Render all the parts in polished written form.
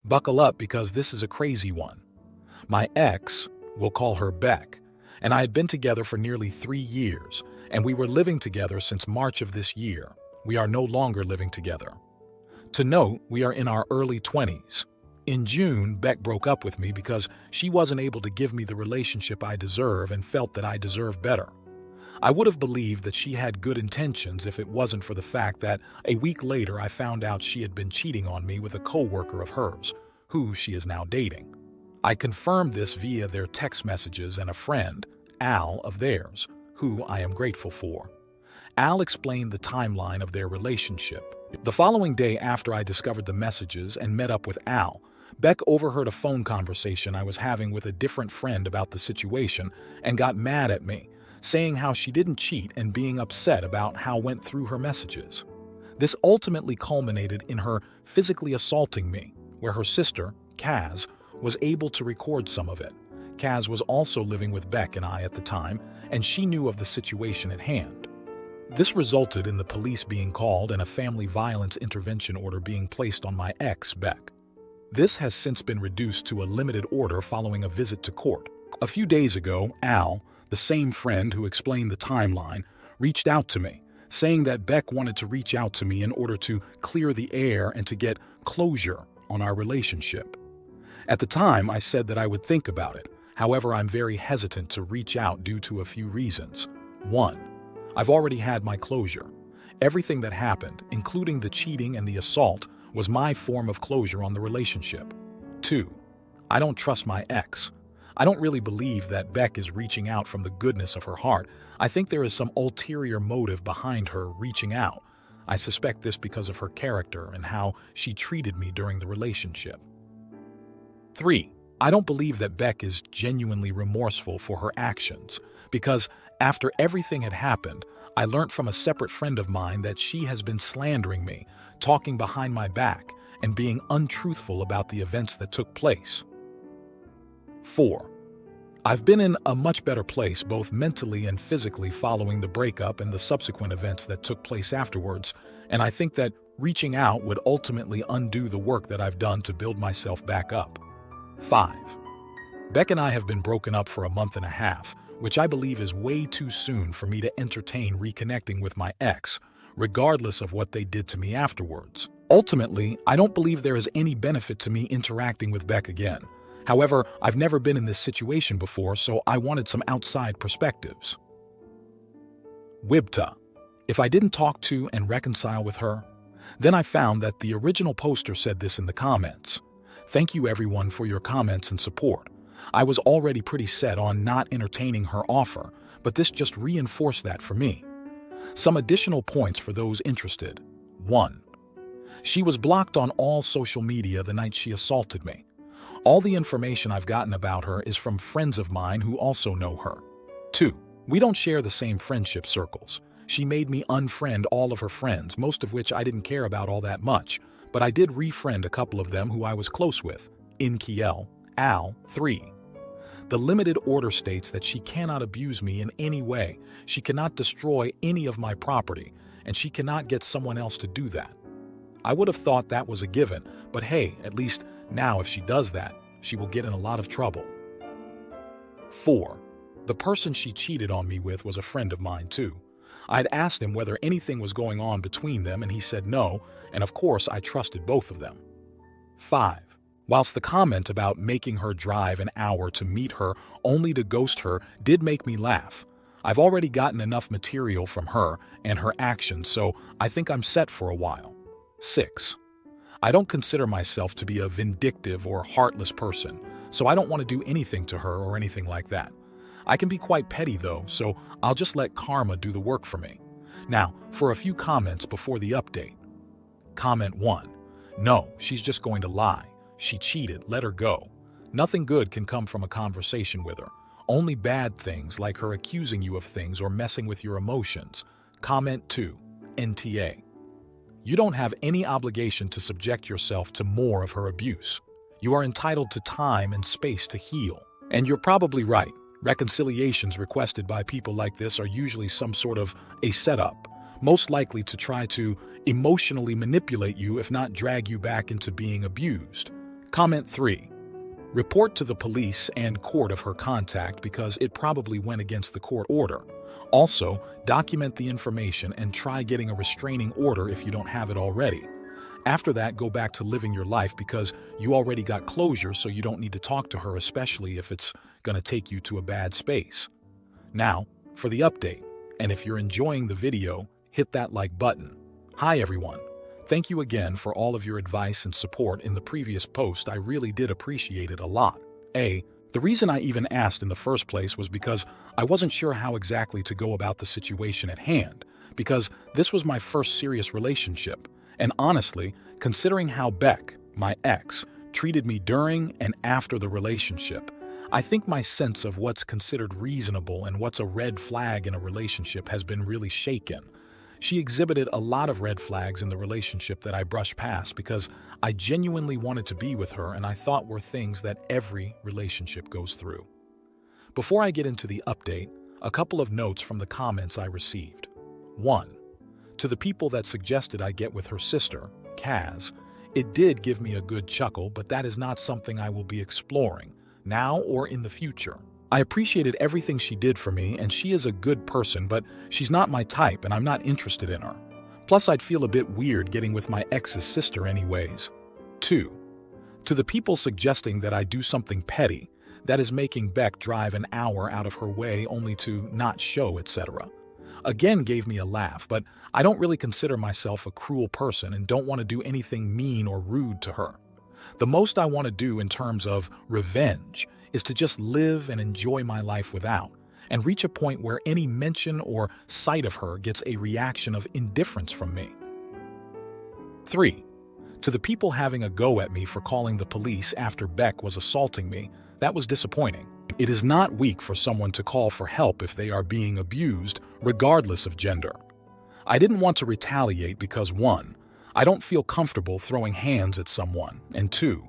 Buckle up because this is a crazy one. My ex, we'll call her Beck, and I had been together for nearly 3 years, and we were living together since March of this year. We are no longer living together. To note, we are in our early 20s. In June, Beck broke up with me because she wasn't able to give me the relationship I deserve and felt that I deserved better. I would have believed that she had good intentions if it wasn't for the fact that a week later I found out she had been cheating on me with a coworker of hers, who she is now dating. I confirmed this via their text messages and a friend, Al, of theirs, who I am grateful for. Al explained the timeline of their relationship. The following day after I discovered the messages and met up with Al, Beck overheard a phone conversation I was having with a different friend about the situation and got mad at me, saying how she didn't cheat and being upset about how went through her messages. This ultimately culminated in her physically assaulting me, where her sister, Kaz, was able to record some of it. Kaz was also living with Beck and I at the time, and she knew of the situation at hand. This resulted in the police being called and a family violence intervention order being placed on my ex, Beck. This has since been reduced to a limited order following a visit to court. A few days ago, Al, the same friend who explained the timeline, reached out to me, saying that Beck wanted to reach out to me in order to clear the air and to get closure on our relationship. At the time, I said that I would think about it. However, I'm very hesitant to reach out due to a few reasons. 1. I've already had my closure. Everything that happened, including the cheating and the assault, was my form of closure on the relationship. 2. I don't trust my ex. I don't really believe that Beck is reaching out from the goodness of her heart. I think there is some ulterior motive behind her reaching out. I suspect this because of her character and how she treated me during the relationship. 3. I don't believe that Beck is genuinely remorseful for her actions, because after everything had happened, I learned from a separate friend of mine that she has been slandering me, talking behind my back, and being untruthful about the events that took place. 4. I've been in a much better place both mentally and physically following the breakup and the subsequent events that took place afterwards, and I think that reaching out would ultimately undo the work that I've done to build myself back up. 5. Beck and I have been broken up for a month and a half, which I believe is way too soon for me to entertain reconnecting with my ex, regardless of what they did to me afterwards. Ultimately, I don't believe there is any benefit to me interacting with Beck again. However, I've never been in this situation before, so I wanted some outside perspectives. Wibta. If I didn't talk to and reconcile with her, then I found that the original poster said this in the comments. Thank you everyone for your comments and support. I was already pretty set on not entertaining her offer, but this just reinforced that for me. Some additional points for those interested. 1. She was blocked on all social media the night she assaulted me. All the information I've gotten about her is from friends of mine who also know her. 2. We don't share the same friendship circles. She made me unfriend all of her friends, most of which I didn't care about all that much, but I did refriend a couple of them who I was close with. Inkiel, Al. 3. The limited order states that she cannot abuse me in any way, she cannot destroy any of my property, and she cannot get someone else to do that. I would have thought that was a given, but hey, at least now if she does that, she will get in a lot of trouble. 4. The person she cheated on me with was a friend of mine too. I'd asked him whether anything was going on between them and he said no, and of course I trusted both of them. 5. Whilst the comment about making her drive an hour to meet her only to ghost her did make me laugh, I've already gotten enough material from her and her actions, so I think I'm set for a while. 6. I don't consider myself to be a vindictive or heartless person, so I don't want to do anything to her or anything like that. I can be quite petty though, so I'll just let karma do the work for me. Now, for a few comments before the update. Comment 1. No, she's just going to lie. She cheated, let her go. Nothing good can come from a conversation with her. Only bad things like her accusing you of things or messing with your emotions. Comment 2. NTA. You don't have any obligation to subject yourself to more of her abuse. You are entitled to time and space to heal. And you're probably right. Reconciliations requested by people like this are usually some sort of a setup, most likely to try to emotionally manipulate you if not drag you back into being abused. Comment 3. Report to the police and court of her contact because it probably went against the court order. Also, document the information and try getting a restraining order if you don't have it already. After that, go back to living your life because you already got closure, so you don't need to talk to her, especially if it's going to take you to a bad space. Now, for the update, and if you're enjoying the video, hit that like button. Hi everyone. Thank you again for all of your advice and support in the previous post. I really did appreciate it a lot. The reason I even asked in the first place was because I wasn't sure how exactly to go about the situation at hand, because this was my first serious relationship. And honestly, considering how Beck, my ex, treated me during and after the relationship, I think my sense of what's considered reasonable and what's a red flag in a relationship has been really shaken. She exhibited a lot of red flags in the relationship that I brushed past because I genuinely wanted to be with her and I thought were things that every relationship goes through. Before I get into the update, a couple of notes from the comments I received. 1. To the people that suggested I get with her sister, Kaz, it did give me a good chuckle, but that is not something I will be exploring, now or in the future. I appreciated everything she did for me, and she is a good person, but she's not my type and I'm not interested in her. Plus, I'd feel a bit weird getting with my ex's sister anyways. 2. To the people suggesting that I do something petty, that is making Beck drive an hour out of her way only to not show, etc. Again gave me a laugh, but I don't really consider myself a cruel person and don't want to do anything mean or rude to her. The most I want to do in terms of revenge is to just live and enjoy my life without, and reach a point where any mention or sight of her gets a reaction of indifference from me. 3. To the people having a go at me for calling the police after Beck was assaulting me, that was disappointing. It is not weak for someone to call for help if they are being abused, regardless of gender. I didn't want to retaliate because 1. I don't feel comfortable throwing hands at someone, and 2.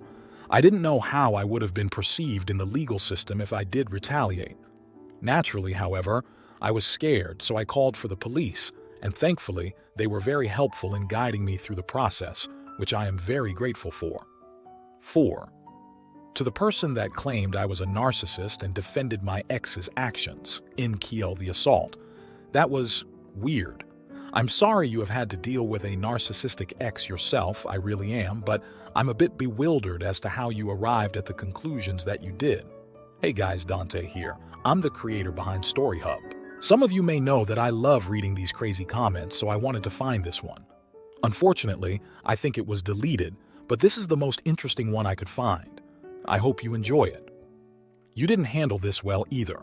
I didn't know how I would have been perceived in the legal system if I did retaliate. Naturally, however, I was scared, so I called for the police, and thankfully, they were very helpful in guiding me through the process, which I am very grateful for. 4. To the person that claimed I was a narcissist and defended my ex's actions, in Kiel the assault, that was weird. I'm sorry you have had to deal with a narcissistic ex yourself, I really am, but I'm a bit bewildered as to how you arrived at the conclusions that you did. Hey guys, Dante here. I'm the creator behind StoryHub. Some of you may know that I love reading these crazy comments, so I wanted to find this one. Unfortunately, I think it was deleted, but this is the most interesting one I could find. I hope you enjoy it. You didn't handle this well either.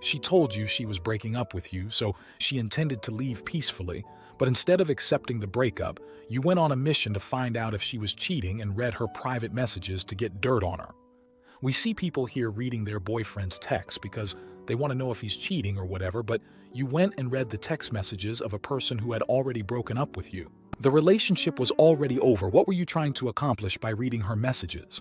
She told you she was breaking up with you, so she intended to leave peacefully, but instead of accepting the breakup, you went on a mission to find out if she was cheating and read her private messages to get dirt on her. We see people here reading their boyfriend's texts because they want to know if he's cheating or whatever, but you went and read the text messages of a person who had already broken up with you. The relationship was already over. What were you trying to accomplish by reading her messages?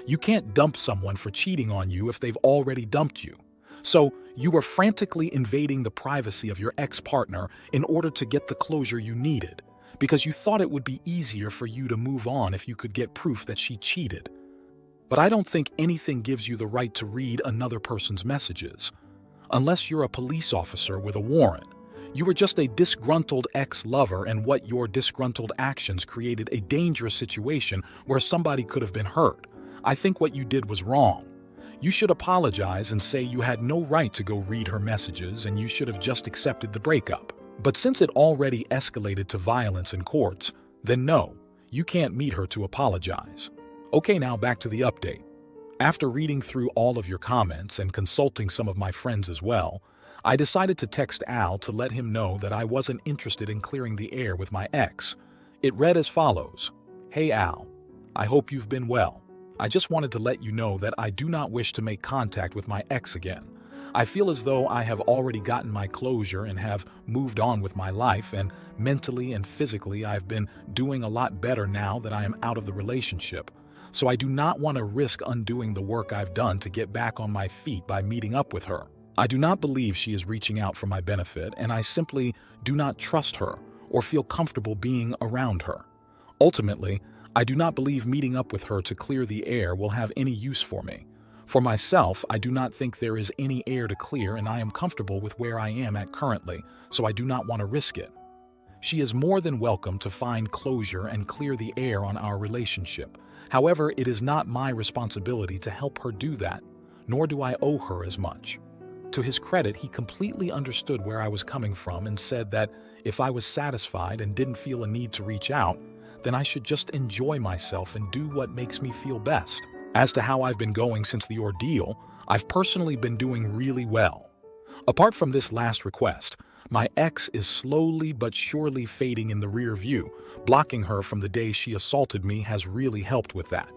You can't dump someone for cheating on you if they've already dumped you. So you were frantically invading the privacy of your ex-partner in order to get the closure you needed, because you thought it would be easier for you to move on if you could get proof that she cheated. But I don't think anything gives you the right to read another person's messages. Unless you're a police officer with a warrant. You were just a disgruntled ex-lover, and what your disgruntled actions created a dangerous situation where somebody could have been hurt. I think what you did was wrong. You should apologize and say you had no right to go read her messages and you should have just accepted the breakup. But since it already escalated to violence in courts, then no, you can't meet her to apologize. Okay, now back to the update. After reading through all of your comments and consulting some of my friends as well, I decided to text Al to let him know that I wasn't interested in clearing the air with my ex. It read as follows: Hey Al, I hope you've been well. I just wanted to let you know that I do not wish to make contact with my ex again. I feel as though I have already gotten my closure and have moved on with my life, and mentally and physically I've been doing a lot better now that I am out of the relationship. So I do not want to risk undoing the work I've done to get back on my feet by meeting up with her. I do not believe she is reaching out for my benefit, and I simply do not trust her or feel comfortable being around her. Ultimately, I do not believe meeting up with her to clear the air will have any use for me. For myself, I do not think there is any air to clear, and I am comfortable with where I am at currently, so I do not want to risk it. She is more than welcome to find closure and clear the air on our relationship. However, it is not my responsibility to help her do that, nor do I owe her as much. To his credit, he completely understood where I was coming from and said that if I was satisfied and didn't feel a need to reach out, then I should just enjoy myself and do what makes me feel best. As to how I've been going since the ordeal, I've personally been doing really well. Apart from this last request, my ex is slowly but surely fading in the rear view. Blocking her from the day she assaulted me has really helped with that.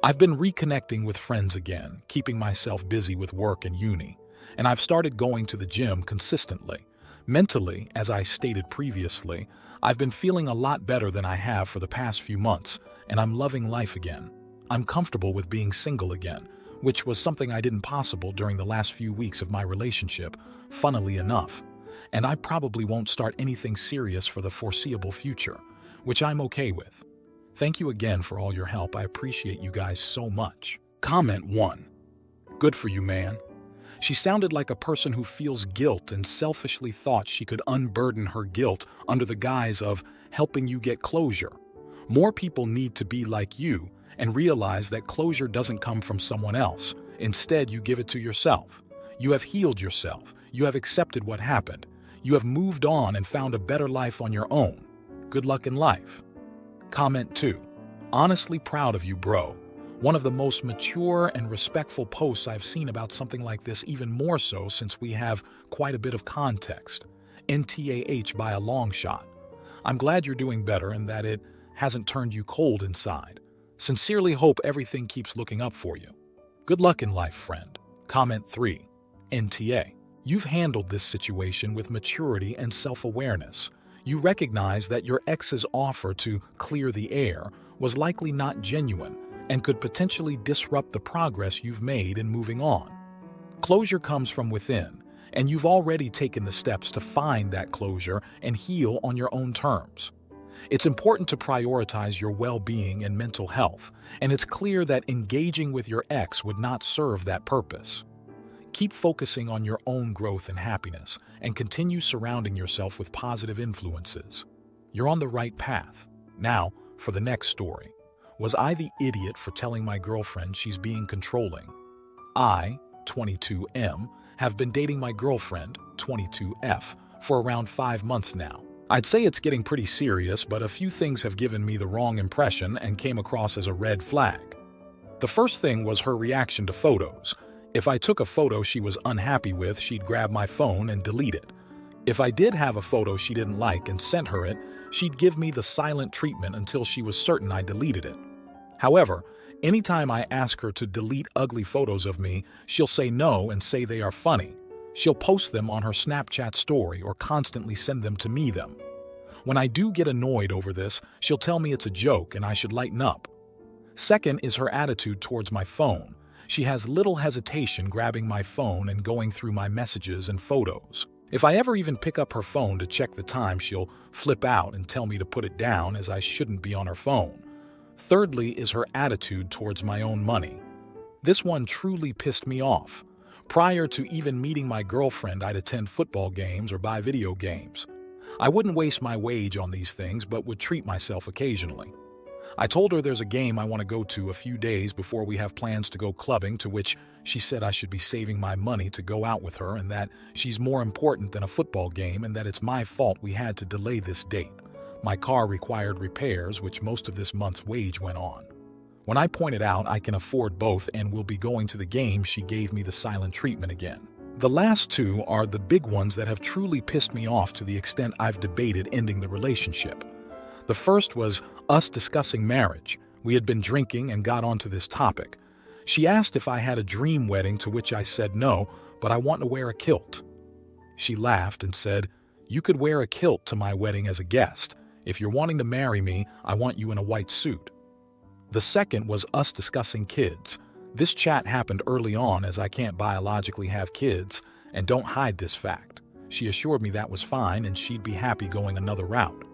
I've been reconnecting with friends again, keeping myself busy with work and uni, and I've started going to the gym consistently. Mentally, as I stated previously, I've been feeling a lot better than I have for the past few months, and I'm loving life again. I'm comfortable with being single again, which was something I didn't possible during the last few weeks of my relationship, funnily enough. And I probably won't start anything serious for the foreseeable future, which I'm okay with. Thank you again for all your help. I appreciate you guys so much. Comment 1. Good for you, man. She sounded like a person who feels guilt and selfishly thought she could unburden her guilt under the guise of helping you get closure. More people need to be like you and realize that closure doesn't come from someone else. Instead, you give it to yourself. You have healed yourself. You have accepted what happened. You have moved on and found a better life on your own. Good luck in life. Comment 2. Honestly proud of you, bro. One of the most mature and respectful posts I've seen about something like this, even more so since we have quite a bit of context. NTAH by a long shot. I'm glad you're doing better and that it hasn't turned you cold inside. Sincerely hope everything keeps looking up for you. Good luck in life, friend. Comment 3. NTA. You've handled this situation with maturity and self-awareness. You recognize that your ex's offer to clear the air was likely not genuine and could potentially disrupt the progress you've made in moving on. Closure comes from within, and you've already taken the steps to find that closure and heal on your own terms. It's important to prioritize your well-being and mental health, and it's clear that engaging with your ex would not serve that purpose. Keep focusing on your own growth and happiness, and continue surrounding yourself with positive influences. You're on the right path. Now, for the next story. Was I the idiot for telling my girlfriend she's being controlling? I, 22M, have been dating my girlfriend, 22F, for around 5 months now. I'd say it's getting pretty serious, but a few things have given me the wrong impression and came across as a red flag. The first thing was her reaction to photos. If I took a photo she was unhappy with, she'd grab my phone and delete it. If I did have a photo she didn't like and sent her it, she'd give me the silent treatment until she was certain I deleted it. However, anytime I ask her to delete ugly photos of me, she'll say no and say they are funny. She'll post them on her Snapchat story or constantly send them to me. When I do get annoyed over this, she'll tell me it's a joke and I should lighten up. Second is her attitude towards my phone. She has little hesitation grabbing my phone and going through my messages and photos. If I ever even pick up her phone to check the time, she'll flip out and tell me to put it down as I shouldn't be on her phone. Thirdly is her attitude towards my own money. This one truly pissed me off. Prior to even meeting my girlfriend, I'd attend football games or buy video games. I wouldn't waste my wage on these things, but would treat myself occasionally. I told her there's a game I want to go to a few days before we have plans to go clubbing, to which she said I should be saving my money to go out with her and that she's more important than a football game and that it's my fault we had to delay this date. My car required repairs, which most of this month's wage went on. When I pointed out I can afford both and will be going to the game, she gave me the silent treatment again. The last two are the big ones that have truly pissed me off to the extent I've debated ending the relationship. The first was us discussing marriage. We had been drinking and got onto this topic. She asked if I had a dream wedding, to which I said no, but I want to wear a kilt. She laughed and said, "You could wear a kilt to my wedding as a guest. If you're wanting to marry me, I want you in a white suit." The second was us discussing kids. This chat happened early on as I can't biologically have kids and don't hide this fact. She assured me that was fine and she'd be happy going another route.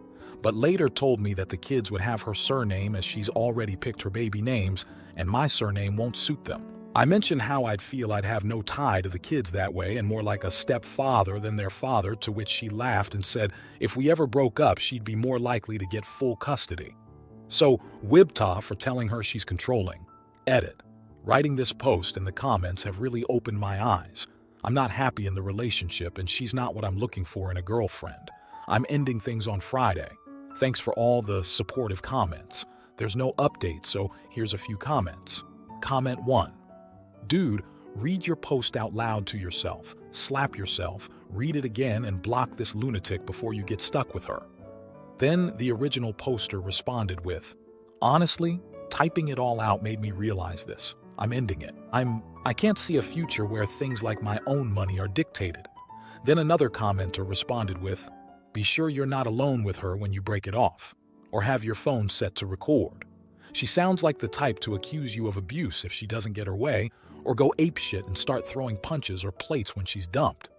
but later told me that the kids would have her surname as she's already picked her baby names and my surname won't suit them. I mentioned how I'd feel I'd have no tie to the kids that way and more like a stepfather than their father, to which she laughed and said if we ever broke up, she'd be more likely to get full custody. So, Wibta for telling her she's controlling. Edit. Writing this post and the comments have really opened my eyes. I'm not happy in the relationship and she's not what I'm looking for in a girlfriend. I'm ending things on Friday. Thanks for all the supportive comments. There's no update, so here's a few comments. Comment 1. Dude, read your post out loud to yourself, slap yourself, read it again, and block this lunatic before you get stuck with her. Then the original poster responded with, honestly, typing it all out made me realize this. I'm ending it. I can't see a future where things like my own money are dictated. Then another commenter responded with, be sure you're not alone with her when you break it off, or have your phone set to record. She sounds like the type to accuse you of abuse if she doesn't get her way, or go apeshit and start throwing punches or plates when she's dumped.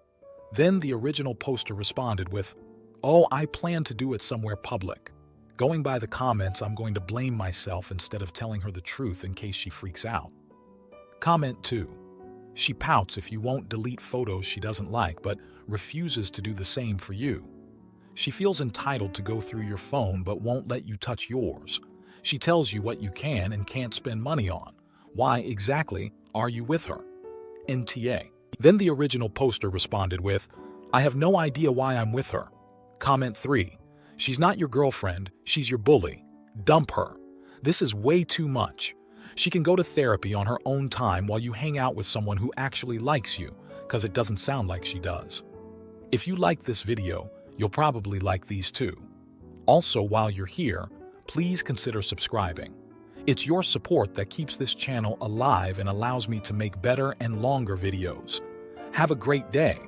Then the original poster responded with, oh, I plan to do it somewhere public. Going by the comments, I'm going to blame myself instead of telling her the truth in case she freaks out. Comment 2. She pouts if you won't delete photos she doesn't like, but refuses to do the same for you. She feels entitled to go through your phone but won't let you touch yours. She tells you what you can and can't spend money on. Why exactly are you with her? NTA. Then the original poster responded with, I have no idea why I'm with her. Comment 3. She's not your girlfriend, she's your bully. Dump her. This is way too much. She can go to therapy on her own time while you hang out with someone who actually likes you, because it doesn't sound like she does. If you like this video, you'll probably like these too. Also, while you're here, please consider subscribing. It's your support that keeps this channel alive and allows me to make better and longer videos. Have a great day.